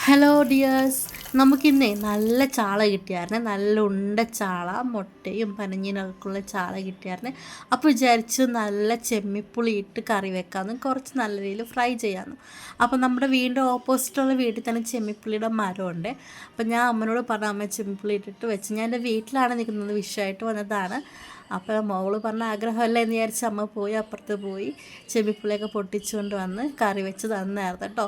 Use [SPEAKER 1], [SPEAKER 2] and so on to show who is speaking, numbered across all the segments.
[SPEAKER 1] Hello dears, നമുക്കിന്നേ നല്ല ചാള കിട്ടിയായിരുന്നു. നല്ല ഉണ്ട ചാള, മുട്ടയും പനഞ്ഞിനൊക്കെയുള്ള ചാള കിട്ടിയായിരുന്നു. അപ്പോൾ വിചാരിച്ചു നല്ല ചെമ്മിപ്പുളി ഇട്ട് കറി വെക്കാമെന്നും കുറച്ച് നല്ല രീതിയിൽ ഫ്രൈ ചെയ്യാമെന്നും. അപ്പോൾ നമ്മുടെ വീടിൻ്റെ ഓപ്പോസിറ്റുള്ള വീട്ടിൽ തന്നെ ചെമ്മിപ്പുളിയുടെ മരമുണ്ട്. അപ്പോൾ ഞാൻ അമ്മനോട് പറഞ്ഞ അമ്മ ചെമ്മിപ്പുളി ഇട്ടിട്ട് വെച്ച്. ഞാൻ എൻ്റെ വീട്ടിലാണ് നിൽക്കുന്നത്, വിഷയമായിട്ട് വന്നതാണ്. അപ്പോൾ മോള് പറഞ്ഞ ആഗ്രഹമല്ല എന്ന് വിചാരിച്ച് അമ്മ പോയി അപ്പുറത്ത് പോയി ചെമ്മിപ്പുളിയൊക്കെ പൊട്ടിച്ചുകൊണ്ട് വന്ന് കറി വെച്ച് തന്നായിരുന്നു കേട്ടോ.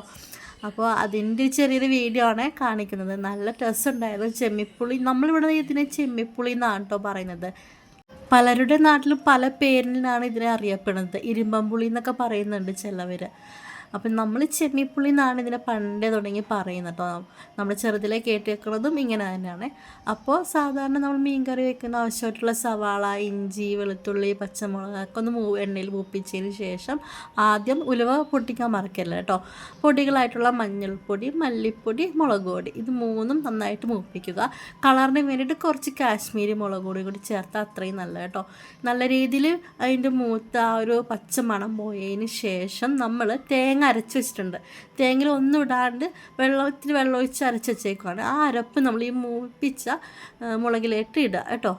[SPEAKER 1] അപ്പോൾ അതിൻ്റെ ചെറിയൊരു വീഡിയോ ആണ് കാണിക്കുന്നത്. നല്ല ടേസ്റ്റ് ഉണ്ടായിരുന്നു. ചെമ്മിപ്പുളി, നമ്മളിവിടെ ഇതിനെ ചെമ്മിപ്പുളി എന്നാണ് കേട്ടോ പറയുന്നത്. പലരുടെ നാട്ടിലും പല പേരിലാണ് ഇതിനെ അറിയപ്പെടുന്നത്. ഇരുമ്പമ്പുളി എന്നൊക്കെ പറയുന്നുണ്ട് ചിലവർ. അപ്പം നമ്മൾ ചെമ്മിപ്പുളി എന്നാണ് ഇതിനെ പണ്ടേ തുടങ്ങി പറയുന്നത് കേട്ടോ. നമ്മൾ ചെറുതിലെ കേട്ട് വെക്കുന്നതും ഇങ്ങനെ തന്നെയാണ്. അപ്പോൾ സാധാരണ നമ്മൾ മീൻ കറി വെക്കുന്ന ആവശ്യമായിട്ടുള്ള സവാള, ഇഞ്ചി, വെളുത്തുള്ളി, പച്ചമുളക് ഒക്കെ ഒന്ന് എണ്ണയിൽ മൂപ്പിച്ചതിന് ശേഷം ആദ്യം ഉലുവ പൊട്ടിക്കാൻ മറക്കല്ല കേട്ടോ. പൊടികളായിട്ടുള്ള മഞ്ഞൾപ്പൊടി, മല്ലിപ്പൊടി, മുളക് പൊടി, ഇത് മൂന്നും നന്നായിട്ട് മൂപ്പിക്കുക. കളറിന് വേണ്ടിയിട്ട് കുറച്ച് കാശ്മീരി മുളക് പൊടി കൂടി ചേർത്താൽ അത്രയും നല്ല കേട്ടോ. നല്ല രീതിയിൽ അതിൻ്റെ മൂത്ത ആ ഒരു പച്ച മണം പോയതിന് ശേഷം നമ്മൾ തേങ്ങ അരച്ച് വെച്ചിട്ടുണ്ട്. തേങ്ങയിൽ ഒന്നും ഇടാണ്ട് ഇത്തിരി വെള്ളം ഒഴിച്ച് അരച്ച് വെച്ചേക്കുവാണ്. ആ അരപ്പ് നമ്മൾ ഈ മൂപ്പിച്ച മുളകിലേക്ക് ഇടുക കേട്ടോ.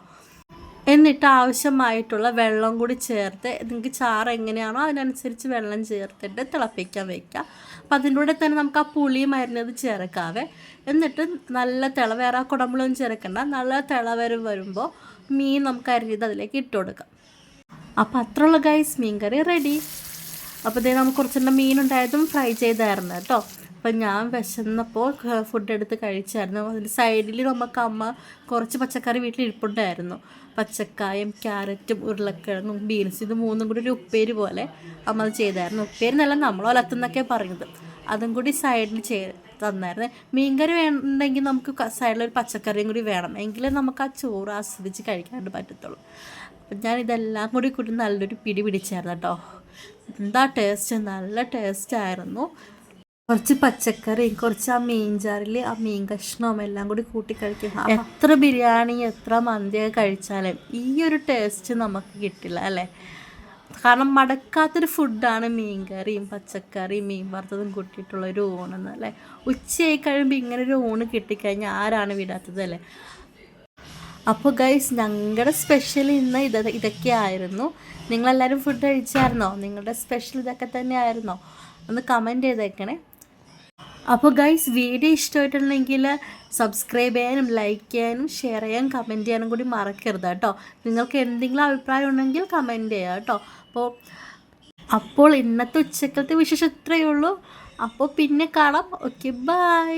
[SPEAKER 1] എന്നിട്ട് ആവശ്യമായിട്ടുള്ള വെള്ളം കൂടി ചേർത്ത്, നിങ്ങൾക്ക് ചാറ് എങ്ങനെയാണോ അതിനനുസരിച്ച് വെള്ളം ചേർത്തിട്ട് തിളപ്പിക്കാൻ വയ്ക്കുക. അപ്പം അതിൻ്റെ കൂടെ തന്നെ നമുക്ക് ആ പുളിയും മരുന്നത് ചേർക്കാവേ. എന്നിട്ട് നല്ല വേറെ ആ കുടമ്പളൊന്നും ചേർക്കണ്ട. നല്ല വരുമ്പോൾ മീൻ നമുക്ക് അരിഞ്ഞത് അതിലേക്ക് ഇട്ട് കൊടുക്കാം. അപ്പോൾ അത്രയുള്ള ഗൈസ്, മീൻ കറി റെഡി. അപ്പോൾ ഇതേ നമുക്ക് കുറച്ചെണ്ണം മീനുണ്ടായതും ഫ്രൈ ചെയ്തായിരുന്നു കേട്ടോ. അപ്പം ഞാൻ വിശന്നപ്പോൾ ഫുഡ് എടുത്ത് കഴിച്ചായിരുന്നു. അതിൻ്റെ സൈഡിൽ നമുക്ക് അമ്മ കുറച്ച് പച്ചക്കറി വീട്ടിൽ ഇരിപ്പുണ്ടായിരുന്നു. പച്ചക്കായും ക്യാരറ്റും ഉരുളക്കിഴങ്ങും ബീൻസ്, ഇത് മൂന്നും കൂടി ഒരു ഉപ്പേരി പോലെ അമ്മ അത് ചെയ്തായിരുന്നു. ഉപ്പേരി നല്ല നമ്മൾ ഒലത്തുന്നൊക്കെ പറഞ്ഞത്, അതും കൂടി സൈഡിൽ തന്നായിരുന്നു. മീൻകറി വേണമെങ്കിൽ നമുക്ക് സൈഡിലൊരു പച്ചക്കറിയും കൂടി വേണം, എങ്കിലേ നമുക്ക് ആ ചോറ് ആസ്വദിച്ച് കഴിക്കാണ്ട് പറ്റത്തുള്ളൂ. അപ്പം ഞാൻ ഇതെല്ലാം കൂടി നല്ലൊരു പിടി പിടിച്ചായിരുന്നു കേട്ടോ. എന്താ ടേസ്റ്റ്, നല്ല ടേസ്റ്റായിരുന്നു. കുറച്ച് പച്ചക്കറിയും കുറച്ച് ആ മീൻചാറിൽ ആ മീൻ കഷ്ണവും എല്ലാം കൂടി കൂട്ടി കഴിക്കും. എത്ര ബിരിയാണി എത്ര മന്തിയൊക്കെ കഴിച്ചാലും ഈ ഒരു ടേസ്റ്റ് നമുക്ക് കിട്ടില്ല അല്ലേ. കാരണം മടക്കാത്തൊരു ഫുഡാണ് മീൻ കറിയും പച്ചക്കറിയും മീൻ വറുത്തതും കൂട്ടിയിട്ടുള്ളൊരു ഊണെന്ന് അല്ലേ. ഉച്ചയായി കഴിയുമ്പോൾ ഇങ്ങനെ ഒരു ഊണ് കിട്ടിക്കഴിഞ്ഞാൽ ആരാണ് വിടാത്തത് അല്ലേ. അപ്പോൾ ഗൈസ്, ഞങ്ങളുടെ സ്പെഷ്യൽ ഇന്ന് ഇതൊക്കെ ആയിരുന്നു. നിങ്ങളെല്ലാവരും ഫുഡ് കഴിച്ചായിരുന്നോ? നിങ്ങളുടെ സ്പെഷ്യൽ ഇതൊക്കെ തന്നെ ആയിരുന്നോ? ഒന്ന് കമൻറ്റ് ചെയ്തേക്കണേ. അപ്പോൾ ഗൈസ്, വീഡിയോ ഇഷ്ടമായിട്ടുണ്ടെങ്കിൽ സബ്സ്ക്രൈബ് ചെയ്യാനും ലൈക്ക് ചെയ്യാനും ഷെയർ ചെയ്യാനും കമൻറ്റ് ചെയ്യാനും കൂടി മറക്കരുത് കേട്ടോ. നിങ്ങൾക്ക് എന്തെങ്കിലും അഭിപ്രായം ഉണ്ടെങ്കിൽ കമൻറ്റ് ചെയ്യുക കേട്ടോ. അപ്പോൾ ഇന്നത്തെ ഉച്ചക്കലത്തെ വിശേഷം ഇത്രയേ ഉള്ളൂ. അപ്പോൾ പിന്നെ കാണാം. Okay, by.